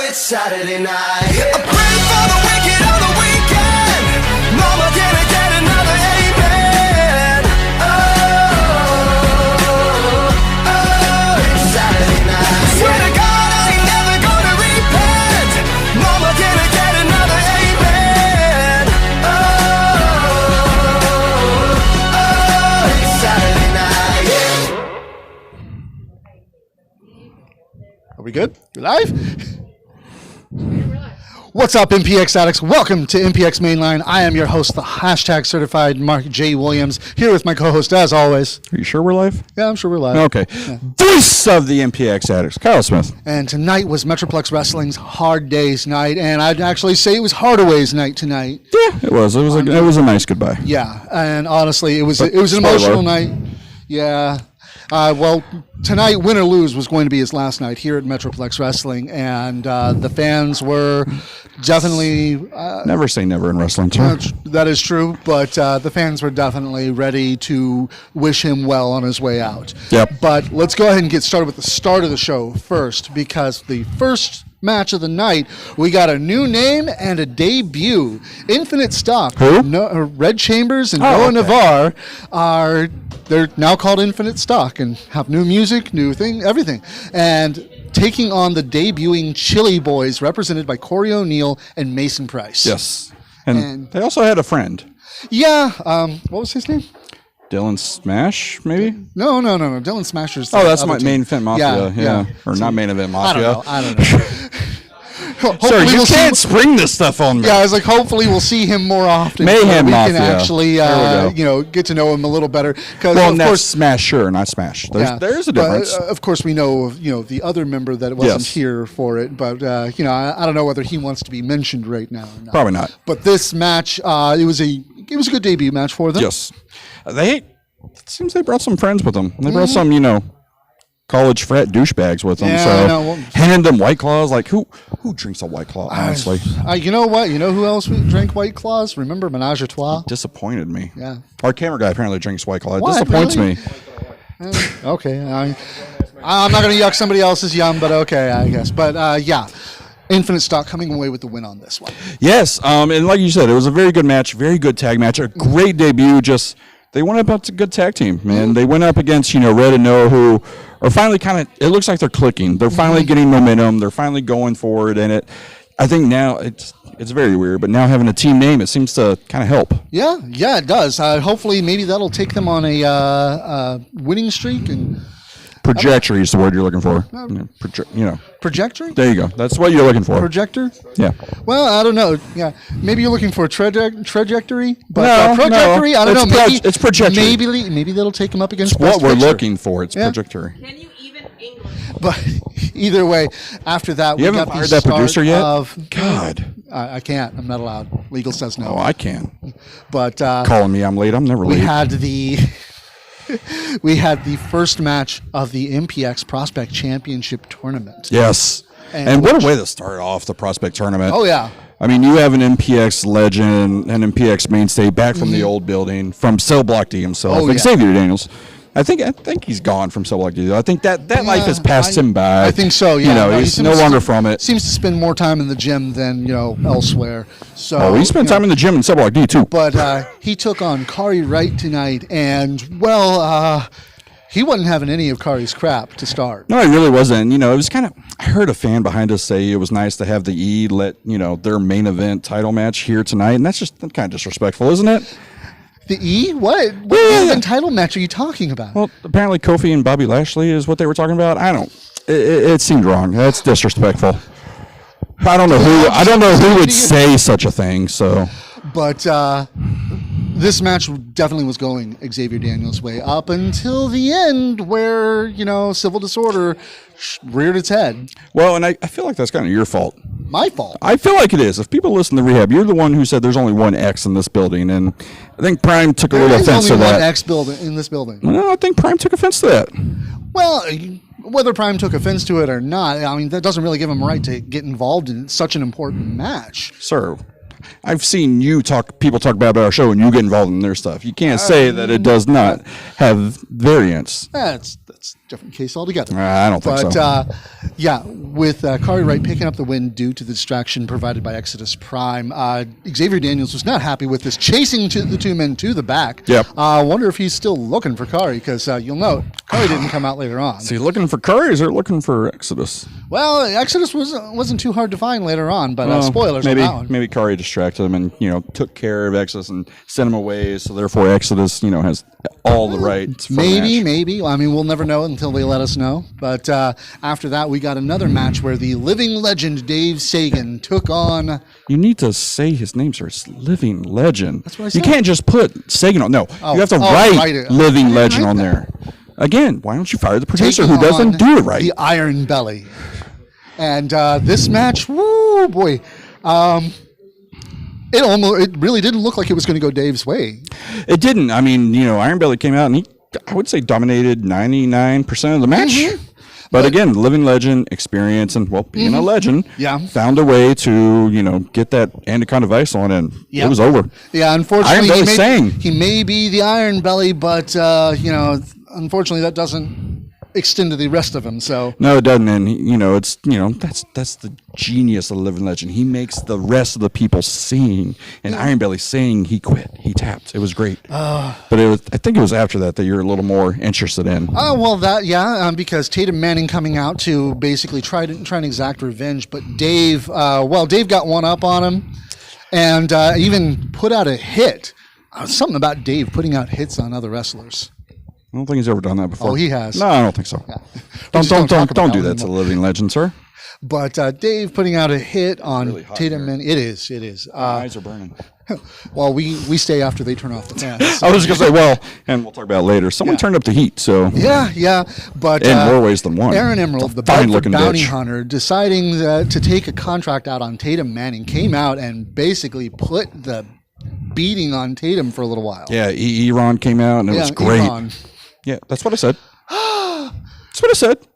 it's Saturday night. I pray for the wicked on the weekend. Mama, can I get another amen? Oh, it's Saturday night. I swear to God, I ain't never gonna repent. Mama, can I get another amen? Oh, it's Saturday night. Are we good? You live? What's up, MPX addicts? Welcome to MPX Mainline. I am your host, the hashtag certified Mark J. Williams, here with my co-host, as always. Are you sure we're live? Yeah, I'm sure we're live. Okay. Yeah. Voice of the MPX addicts, Kyle Smith. And tonight was Metroplex Wrestling's Hard Days night, and I'd actually say it was Hardaway's night tonight. Yeah, it was. It was a nice goodbye. Yeah, and honestly, it was an emotional night. Yeah. Well, tonight, win or lose, was going to be his last night here at Metroplex Wrestling, and the fans were definitely... never say never in wrestling, sir. That is true, but the fans were definitely ready to wish him well on his way out. Yep. But let's go ahead and get started with the start of the show first, because the first match of the night, we got a new name and a debut. Infinite Stock. Who? Red Chambers and Noah Navarre they're now called Infinite Stock and have new music, new thing, everything. And taking on the debuting Chili Boys, represented by Corey O'Neill and Mason Price. Yes. And they also had a friend. Yeah. What was his name? Dylan Smash, maybe? No. Dylan Smasher's. Oh, that's my main event Mafia. Yeah. Or not main event Mafia. I don't know. Sir, you can't spring this stuff on me. Yeah, I was like, hopefully we'll see him more often. Mayhem we Mafia. can actually, get to know him a little better. Well, of course, Smasher, not Smash. There's a difference. But, of course, we know the other member that wasn't here for it. But I don't know whether he wants to be mentioned right now or not. Probably not. But this match, it was a good debut match for them. Yes, it seems they brought some friends with them. They brought some, college frat douchebags with them. Handing them White Claws. Like, who drinks a White Claw, honestly? You know what? You know who else drank White Claws? Remember Menage a Trois? It disappointed me. Yeah. Our camera guy apparently drinks White Claw. It What, disappoints really? me. Okay. I'm not going to yuck somebody else's yum, but okay, I guess. But, Infinite Stock coming away with the win on this one. Yes. And like you said, it was a very good match, very good tag match, a great debut. They went up against a good tag team, man. They went up against, Red and Noah, who are finally it looks like they're clicking. They're finally getting momentum. They're finally going forward. And I think now it's very weird, but now having a team name, it seems to kind of help. Yeah, it does. Hopefully, maybe that'll take them on a winning streak. And Trajectory is the word you're looking for. Trajectory? There you go. That's what you're looking for. Projector? Yeah. Well, I don't know. Yeah, maybe you're looking for a trajectory, but trajectory. I don't know. Maybe it's Projectory. Maybe that'll take them up against. It's what we're looking for. It's Projectory. Can you even English? But either way, after that, you haven't got fired that producer yet. God, I can't. I'm not allowed. Legal says no. Oh, I can. But calling me, I'm late. I'm never late. We had the first match of the MPX Prospect Championship Tournament. Yes. And what a way to start off the Prospect Tournament. Oh, yeah. I mean, you have an MPX legend, an MPX mainstay back from the old building, from Cell Block D himself, Xavier Daniels. I think he's gone from Cell Block D. I think that life has passed him by. I think so, yeah. He's no longer from it. Seems to spend more time in the gym than, elsewhere. So he spent time in the gym in Cell Block D, too. But he took on Kari Wright tonight, and, he wasn't having any of Kari's crap to start. No, he really wasn't. It was kind of, I heard a fan behind us say it was nice to have the E let, their main event title match here tonight, and that's just kind of disrespectful, isn't it? The E? What main event title match are you talking about? Well, apparently Kofi and Bobby Lashley is what they were talking about. It seemed wrong. That's disrespectful. I don't know who would say such a thing, so. But this match definitely was going Xavier Daniel's way up until the end where, civil disorder reared its head. Well, and I feel like that's kind of your fault. My fault? I feel like it is. If people listen to Rehab, you're the one who said there's only one X in this building, and I think Prime took a little offense to that. There's only one X in this building. Well, I think Prime took offense to that. Well, whether Prime took offense to it or not, I mean, that doesn't really give him a right to get involved in such an important match. Sir, I've seen people talk about our show and you get involved in their stuff. You can't say that it does not have variance. That's different case altogether. I don't think so. Yeah, with Kari Wright picking up the win due to the distraction provided by Exodus Prime, Xavier Daniels was not happy with this, chasing the two men to the back. Yep. I wonder if he's still looking for Kari, because you'll note Kari didn't come out later on. Is he looking for Kari, or is he looking for Exodus? Well, Exodus wasn't too hard to find later on, but spoilers maybe, on that one. Maybe Kari distracted him and, took care of Exodus and sent him away, so therefore Exodus, has all the rights for the match. Maybe. I mean, we'll never know until they let us know. But after that, we got another match where the living legend Dave Sagan took on... You need to say his name, sir. It's living legend. That's what I said. You can't just put Sagan on. No, you have to write it. living legend on there. Again, why don't you fire the producer Taking who doesn't on do it right? The Iron Belly. And this match, woo, boy... It really didn't look like it was going to go Dave's way. It didn't. I mean, Iron Belly came out and he, I would say, dominated 99% of the match. Mm-hmm. But again, living legend, experience, and being a legend, found a way to get that Anaconda Vice on, and it was over. Yeah, unfortunately, Iron Belly he may be the Iron Belly, but unfortunately, that doesn't extend to the rest of him. So no, it doesn't. And that's the genius of living legend. He makes the rest of the people sing, and Iron Belly saying he quit, he tapped. It was great. But I think it was after that you're a little more interested in. Oh well, because Tayden Manning coming out to basically try and exact revenge, but Dave got one up on him, and even put out a hit. Something about Dave putting out hits on other wrestlers. I don't think he's ever done that before. Oh, he has. No, I don't think so. Yeah. Don't do that to living legend, sir. But Dave putting out a hit on really Tayden Manning. It is. My eyes are burning. Well, we stay after they turn off the fans. I was going to say, and we'll talk about it later. Someone turned up the heat, so. Yeah. But in more ways than one. Aaron Emerald, the bounty hunter, deciding to take a contract out on Tayden Manning, came out and basically put the beating on Tatum for a little while. Yeah, Eron came out and it was great. Eron. Yeah, that's what I said. That's what I said.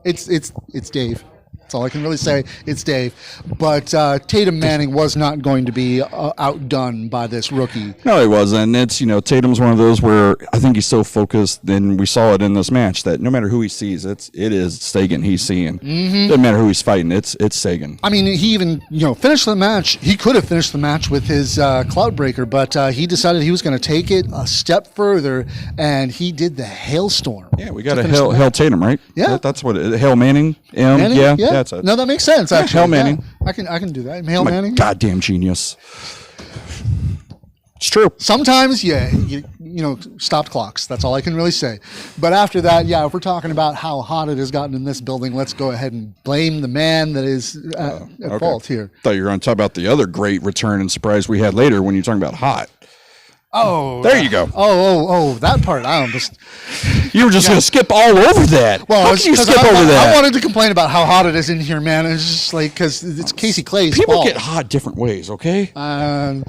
It's Dave. That's all I can really say. It's Dave. But Tayden Manning was not going to be outdone by this rookie. No, he wasn't. It's, Tatum's one of those where I think he's so focused, and we saw it in this match, that no matter who he sees, it is Sagan he's seeing. Mm-hmm. Doesn't matter who he's fighting, it's Sagan. I mean, he even, finished the match. He could have finished the match with his Cloud Breaker, but he decided he was going to take it a step further, and he did the Hailstorm. Yeah, we got a Hail Tatum, right? Yeah. That's what it is. Hail Manning? Manning? Yeah. That's it. No, that makes sense, actually. Hail Manning. Yeah, I can do that. Hail Manning. Goddamn genius. It's true. Sometimes, stopped clocks. That's all I can really say. But after that, if we're talking about how hot it has gotten in this building, let's go ahead and blame the man that is at fault here. I thought you were going to talk about the other great return and surprise we had later when you're talking about hot. Oh, there you go. Oh, that part. I don't just. You were just going to skip all over that. Well, how can you skip over that? I wanted to complain about how hot it is in here, man. It's just like because it's Casey Clay's People fault. Get hot different ways, okay? I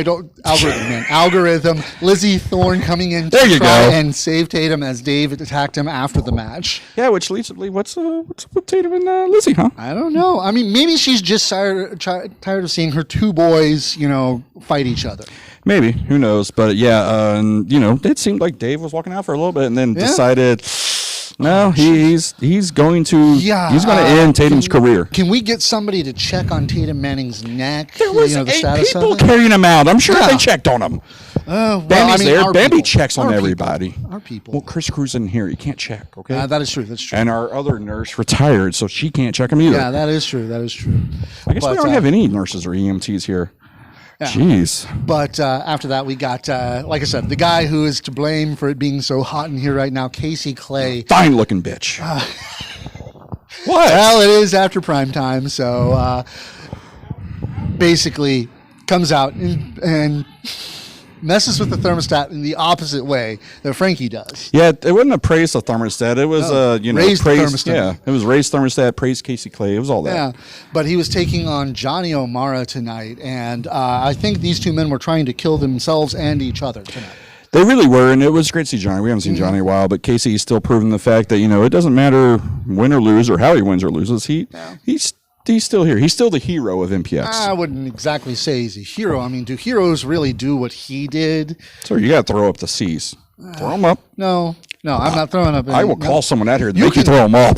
don't algorithm. Lizzie Thorne coming in there to you try go. and save Tatum as Dave attacked him after the match. Yeah, which leads to what's with Tatum and Lizzie, huh? I don't know. I mean, maybe she's just tired of seeing her two boys, fight each other. Maybe, who knows? But it seemed like Dave was walking out for a little bit and then decided, no, he's going to end Tatum's career. Can we get somebody to check on Tayden Manning's neck? There was the status people of it? carrying him out. I'm sure they checked on him. Bambi's there. Bambi checks on everybody. Our people. Well, Chris Cruz isn't here. He can't check, okay? That is true. That's true. And our other nurse retired, so she can't check him either. Yeah, that is true. I guess we don't have any nurses or EMTs here. Yeah. Jeez. But after that, we got, like I said, the guy who is to blame for it being so hot in here right now, Casey Clay. Fine looking bitch. What? Well, it is after prime time, so basically comes out and messes with the thermostat in the opposite way that Frankie does. Yeah, it wasn't a praise the thermostat. It was raised praise. Thermostat. Yeah, it was raised thermostat. Praise Casey Clay. It was all that. Yeah, but he was taking on Johnny Omara tonight, and I think these two men were trying to kill themselves and each other tonight. They really were, and it was great to see Johnny. We haven't seen Johnny in a while, but Casey is still proving the fact that it doesn't matter win or lose or how he wins or loses. He he's still here. He's still the hero of MPX. I wouldn't exactly say he's a hero. I mean, do heroes really do what he did? So you got to throw up the C's. Throw them up. No, I'm not throwing up. I will call someone out here to make you throw them up.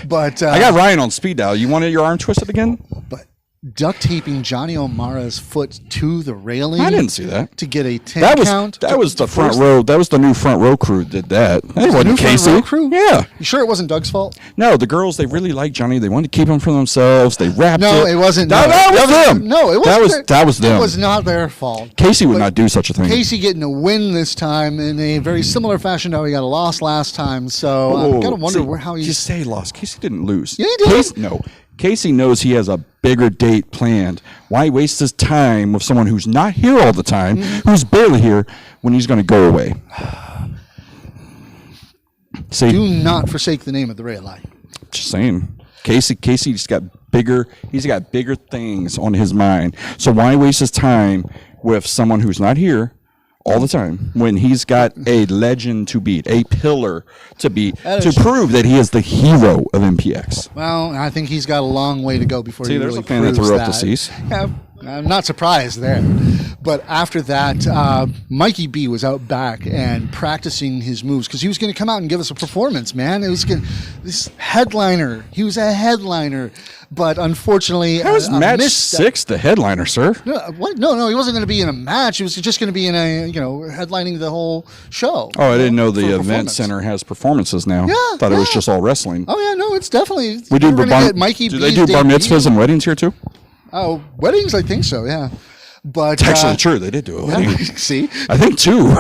But I got Ryan on speed dial. You wanted your arm twisted again? But duct taping Johnny Omara's foot to the railing. I didn't see that. To get a 10 count. That was the front row. That was the new front row crew did that. That wasn't new Casey. front row crew? Yeah. You sure it wasn't Doug's fault? No, the girls, they really liked Johnny. They wanted to keep him for themselves. They wrapped it. No, it wasn't. That was them. No, it wasn't. That was them. It was not their fault. Casey would not do such a thing. Casey getting a win this time in a very similar fashion to how he got a loss last time. So I've got to wonder how he's... You say he lost. Casey didn't lose. Yeah, he did. Casey knows he has a bigger date planned. Why waste his time with someone who's not here all the time, who's barely here, when he's going to go away? See, do not forsake the name of the rail line. Just saying. Casey's got bigger. He's got bigger things on his mind. So why waste his time with someone who's not here all the time when he's got a legend to beat, a pillar to beat, to prove that he is the hero of MPX? Well, I think he's got a long way to go before he really proves that. There's a fan that threw up the C's. Yeah, I'm not surprised there. But after that, Mikey B was out back and practicing his moves because he was going to come out and give us a performance, man. It was this headliner. He was a headliner. But unfortunately, that was match 6, the headliner, sir. No, what? No, he wasn't going to be in a match. He was just going to be in a, headlining the whole show. Oh, I didn't know the event center has performances now. Yeah, thought it was just all wrestling. Oh yeah, no, it's definitely. We do Mikey. Do they do bar mitzvahs and weddings here too? Oh, weddings, I think so. Yeah, but it's actually true. They did do a wedding. See, I think 2.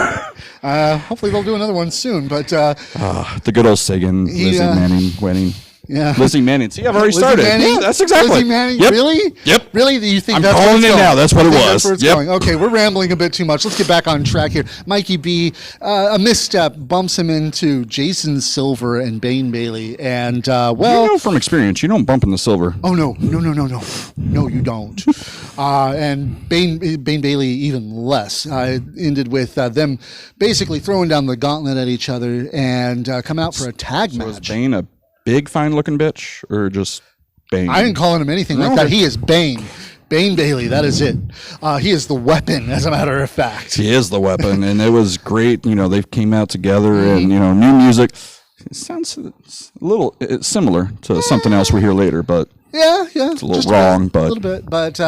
Hopefully they'll do another one soon. But the good old Sagan, Lizzie Manning wedding. Yeah, Lizzie Manning. See, I've already started. Manning? Yeah, that's exactly. Lizzie Manning. Yep. Really? Yep. Really? Do you think I'm that's calling where it's it going? now. That's what it was. That's where it's going. Okay, we're rambling a bit too much. Let's get back on track here. Mikey B, a misstep bumps him into Jason Silver and Bane Bailey, and you know from experience, you don't bump in the silver. Oh no, you don't. And Bane Bailey even less. Ended with them basically throwing down the gauntlet at each other and coming out for a tag match. Was Bane a big, fine-looking bitch, or just Bane? I didn't call him anything like that. He is Bane. Bane Bailey, that is it. He is the weapon, as a matter of fact. He is the weapon, and it was great. They came out together, and new music. It sounds a little similar to something else we hear later, but yeah, it's a little wrong, but a little bit. But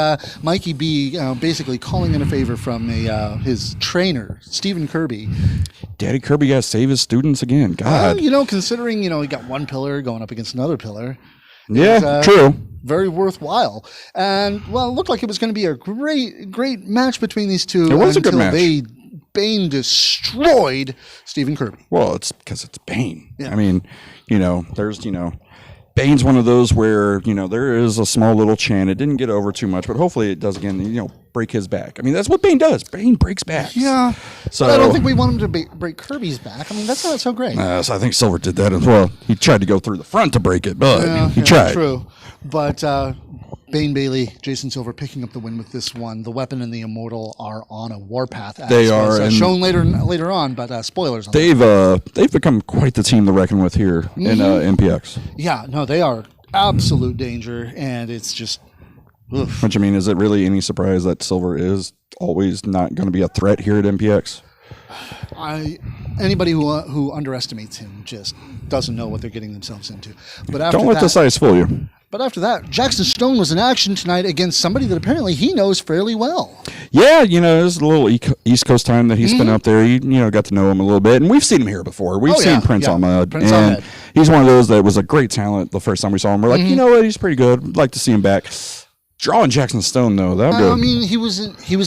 Mikey B, basically calling in a favor from his trainer, Stephen Kirby. Daddy Kirby got to save his students again. God, considering he got one pillar going up against another pillar. Yeah, true. Very worthwhile, and it looked like it was going to be a great match between these two. It was a good match. Bane destroyed Stephen Kirby. Well, it's because it's Bane. Yeah. I mean, there's Bane's one of those where, there is a small little chant. It didn't get over too much, but hopefully it does again, break his back. I mean, that's what Bane does. Bane breaks backs. Yeah. So but I don't think we want him to break Kirby's back. I mean, that's not so great. So I think Silver did that as well. He tried to go through the front to break it, but he tried. True. But Bane Bailey, Jason Silver picking up the win with this one. The Weapon and the Immortal are on a warpath. They are. As shown later on, but spoilers on they've become quite the team to reckon with here in MPX. Yeah, no, they are absolute danger, and it's just... Oof. Which, I mean, is it really any surprise that Silver is always not going to be a threat here at MPX? Anybody who underestimates him just doesn't know what they're getting themselves into. But after don't let the size fool you. But after that, Jackson Stone was in action tonight against somebody that apparently he knows fairly well. Yeah, there's a little East Coast time that he spent up there. He, got to know him a little bit, and we've seen him here before. We've seen Prince Ahmed, and he's one of those that was a great talent the first time we saw him. We're like, you know what, he's pretty good. I'd like to see him back. Drawing Jackson Stone, though, that would I mean, he was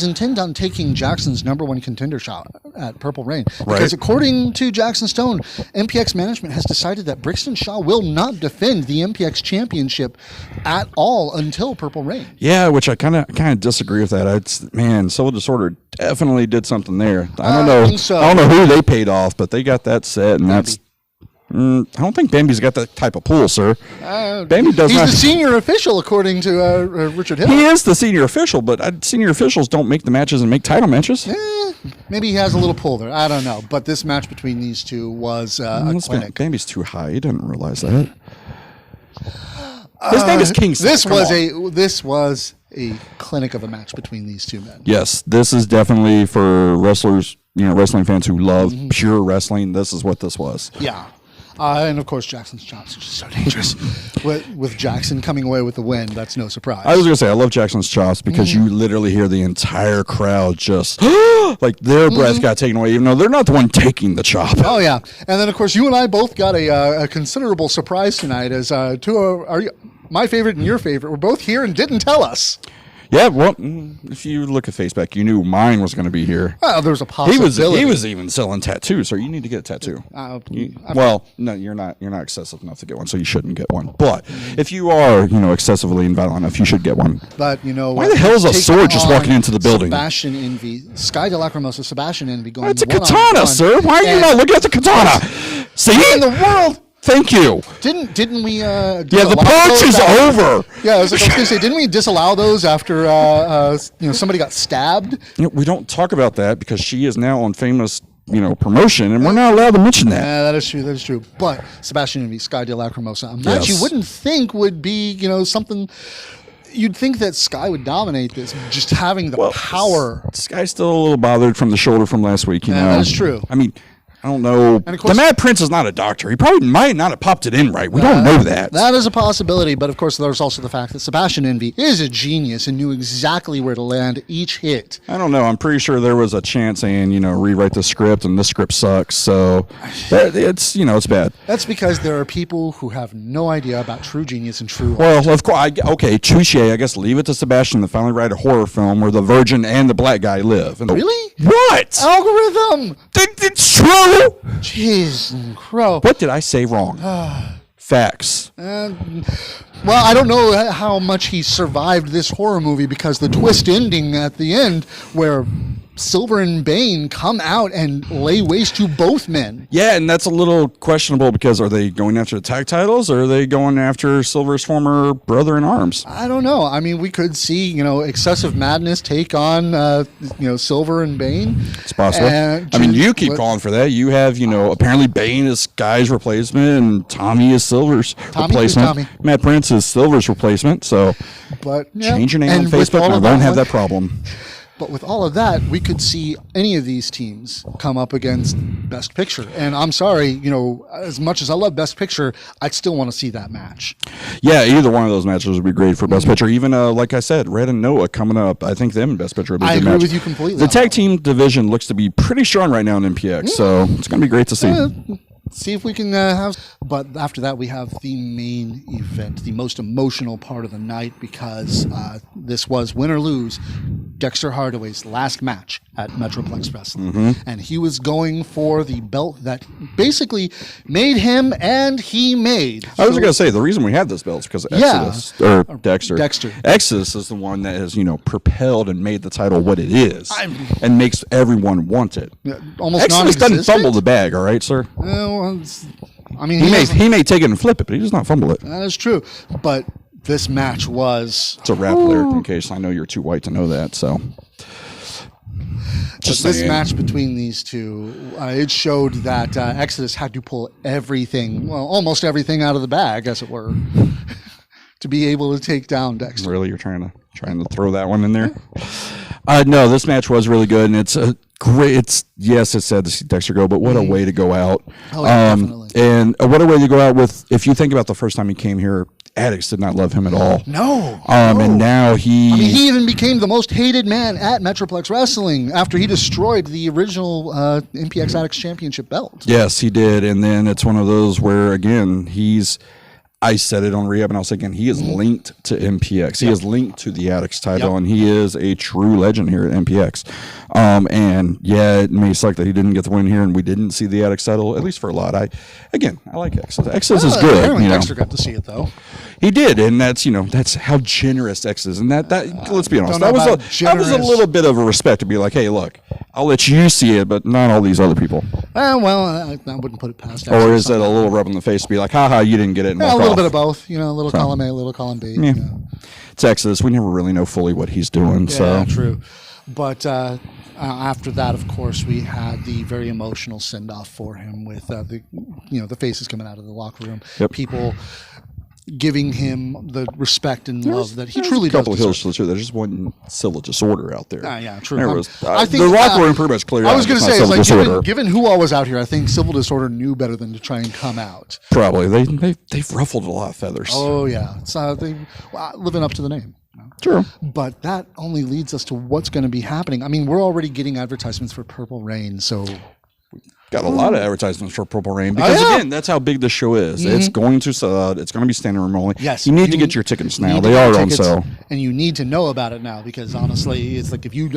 intent on taking Jackson's #1 contender shot at Purple Rain. Because according to Jackson Stone, MPX management has decided that Brixton Shaw will not defend the MPX championship at all until Purple Rain. Yeah, which I kind of disagree with that. Soul Disorder definitely did something there. I don't know. I don't know who they paid off, but they got that set, and that's... I don't think Bambi's got that type of pool, sir. Bambi does not. He's the senior official, according to Richard Hill. He is the senior official, but senior officials don't make the matches and make title matches. Maybe he has a little pull there. I don't know. But this match between these two was a clinic. Bambi's too high. He didn't realize that. His name is King Song. This was a clinic of a match between these two men. Yes, this is definitely for wrestlers, wrestling fans who love pure wrestling. This is what this was. Yeah. And of course, Jackson's chops are just so dangerous. with Jackson coming away with the win, that's no surprise. I was going to say, I love Jackson's chops because you literally hear the entire crowd just, like their breath got taken away, even though they're not the one taking the chop. Oh, yeah. And then, of course, you and I both got a considerable surprise tonight as my favorite and your favorite were both here and didn't tell us. Yeah, well, if you look at Facebook, you knew mine was going to be here. Well, there was a possibility. He was even selling tattoos, so you need to get a tattoo. Well, no, you're not excessive enough to get one, so you shouldn't get one. But if you are, excessively violent enough, you should get one. But why the hell is a sword just walking into the building? Sebastian Envy, Sky de Lacrimosa, Sebastian Envy going. It's a katana, sir. Why are you not looking at the katana? See, in the world. Thank you. Didn't we? Yeah, the punch is over. Yeah, I was going to say, didn't we disallow those after somebody got stabbed? We don't talk about that because she is now on famous promotion, and we're not allowed to mention that. Yeah, that is true. That is true. But Sebastian Envy, Sky de Lacrimosa, a match you wouldn't think would be something. You'd think that Sky would dominate this, just having the power. Sky's still a little bothered from the shoulder from last week. You know, that is true. I mean, I don't know. The Mad Prince is not a doctor. He probably might not have popped it in right. We don't know that. That is a possibility, but of course there's also the fact that Sebastian Envy is a genius and knew exactly where to land each hit. I don't know. I'm pretty sure there was a chance saying, rewrite the script, and this script sucks. So it's it's bad. That's because there are people who have no idea about true genius and true art. Well, of course, okay, touche. I guess leave it to Sebastian to finally write a horror film where the virgin and the black guy live. And really? What? Algorithm! It's true! Jeez, crow. What did I say wrong? Facts. Well, I don't know how much he survived this horror movie because the twist ending at the end where Silver and Bane come out and lay waste to both men. Yeah, and that's a little questionable because are they going after the tag titles or are they going after Silver's former brother in arms? I don't know. I mean, we could see, Excessive Madness take on, Silver and Bane. It's possible. I mean, you keep calling for that. You have, apparently Bane is Sky's replacement and Tommy is Silver's replacement. Matt Prince is Silver's replacement. So change your name on Facebook and I won't have that problem. But with all of that, we could see any of these teams come up against Best Picture. And I'm sorry, as much as I love Best Picture, I'd still want to see that match. Yeah, either one of those matches would be great for Best Picture. Even, like I said, Red and Noah coming up. I think them in Best Picture would be a good match. I agree with you completely. The tag team division looks to be pretty strong right now in MPX, so it's going to be great to see. See if we can have. But after that, we have the main event, the most emotional part of the night, because this was win or lose Dexter Hardaway's last match at Metroplex Wrestling, and he was going for the belt that basically made him, and he made. I was going to say the reason we had this belt is because of Exodus or Dexter. Exodus is the one that has propelled and made the title what it is, and makes everyone want it. Almost Exodus doesn't fumble the bag, all right, sir. I mean, he may take it and flip it, but he does not fumble it. That is true. But this match was... It's a rap lyric in case I know you're too white to know that, so... Just this match between these two, it showed that Exodus had to pull everything, well, almost everything out of the bag, as it were, to be able to take down Dexter. Really? You're trying to throw that one in there? No, this match was really good, and it's a great. Yes, it's sad to see Dexter go, but what a way to go out! Oh, yeah, definitely. And what a way to go out with. If you think about the first time he came here, addicts did not love him at all. No. And now he. I mean, he even became the most hated man at Metroplex Wrestling after he destroyed the original MPX Addicts Championship belt. Yes, he did, and then it's one of those where again he's. I said it on Rehab, and I'll say again, he is linked to MPX. He is linked to the Addicts title, and he is a true legend here at MPX. And yeah, it may suck that he didn't get the win here, and we didn't see the Addicts title, at least for a lot. I like Exodus. Exodus is good. Apparently Dexter got to see it, though. He did, and that's how generous X is. And that let's be honest, that was a little bit of a respect to be like, hey, look, I'll let you see it, but not all these other people. I wouldn't put it past X. Or is it a little rub in the face to be like, haha, you didn't get it, and walk off? A little bit of both, a little column A, a little column B. Yeah. It's Exodus. We never really know fully what he's doing. Yeah, true. But after that, of course, we had the very emotional send-off for him with the faces coming out of the locker room. Yep. People, giving him the respect and love that he truly a couple does. of hills to the truth. There's just one civil disorder out there. Yeah, true. There was, I think the locker room pretty much cleared out. I was going to say, civil disorder. given who all was out here, I think civil disorder knew better than to try and come out. Probably. They've ruffled a lot of feathers. Oh, yeah. It's living up to the name. True. But that only leads us to what's going to be happening. I mean, we're already getting advertisements for Purple Rain, so... Got a lot of advertisements for Purple Rain because, again, that's how big the show is. Mm-hmm. It's going to sell out. It's going to be standing room only. Yes. You need to get your tickets now. They are on sale. And you need to know about it now because, honestly, it's like if you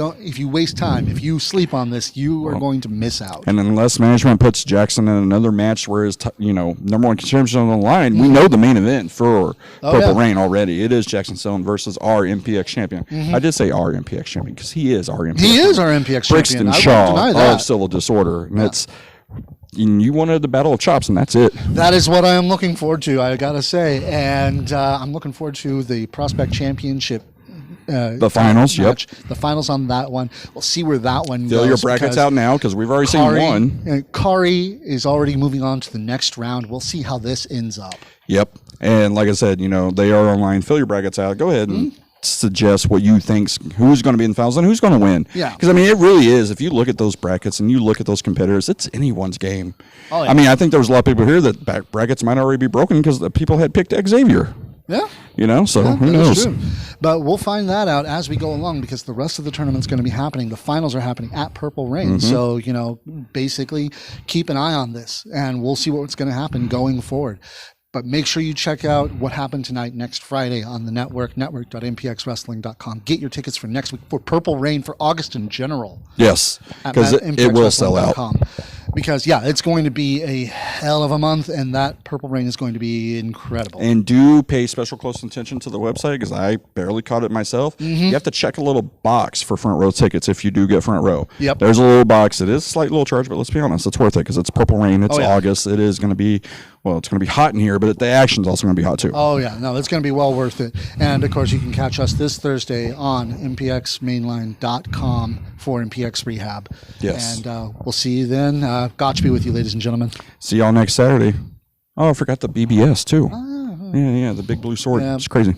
waste time, if you sleep on this, you are going to miss out. And unless management puts Jackson in another match where his number one contention on the line, we know the main event for Purple Rain already. It is Jackson Stone versus our MPX champion. Mm-hmm. I did say our MPX champion because he is our MPX champion. He is our MPX Brixton champion. Shaw of Civil Disorder. And it's... You wanted the battle of chops, and that's it. That is what I am looking forward to, I got to say. And I'm looking forward to the Prospect Championship. The finals, match. The finals on that one. We'll see where that one goes. Fill your brackets out now because we've already seen one. Kari is already moving on to the next round. We'll see how this ends up. Yep. And like I said, they are online. Fill your brackets out. Go ahead and suggest what you think's who's going to be in the finals and who's going to win. Yeah. Because, it really is. If you look at those brackets and you look at those competitors, it's anyone's game. Oh, yeah. I think there was a lot of people here that brackets might already be broken because the people had picked Xavier. Yeah. So who knows? True. But we'll find that out as we go along because the rest of the tournament's going to be happening. The finals are happening at Purple Rain. Mm-hmm. So, basically keep an eye on this and we'll see what's going to happen going forward. But make sure you check out what happened tonight next Friday on the network, network.mpxwrestling.com. Get your tickets for next week for Purple Rain for August in general. Yes, because it will sell out. Because, it's going to be a hell of a month, and that Purple Rain is going to be incredible. And do pay special close attention to the website because I barely caught it myself. Mm-hmm. You have to check a little box for front row tickets if you do get front row. Yep. There's a little box. It is a slight little charge, but let's be honest, it's worth it because it's Purple Rain. It's August. It is going to be... Well, it's going to be hot in here, but the action's also going to be hot, too. Oh, yeah. No, it's going to be well worth it. And, of course, you can catch us this Thursday on MPXMainline.com for MPX Rehab. Yes. And we'll see you then. Gotch be with you, ladies and gentlemen. See y'all next Saturday. Oh, I forgot the BBS, too. Yeah, the big blue sword. Yeah. It's crazy.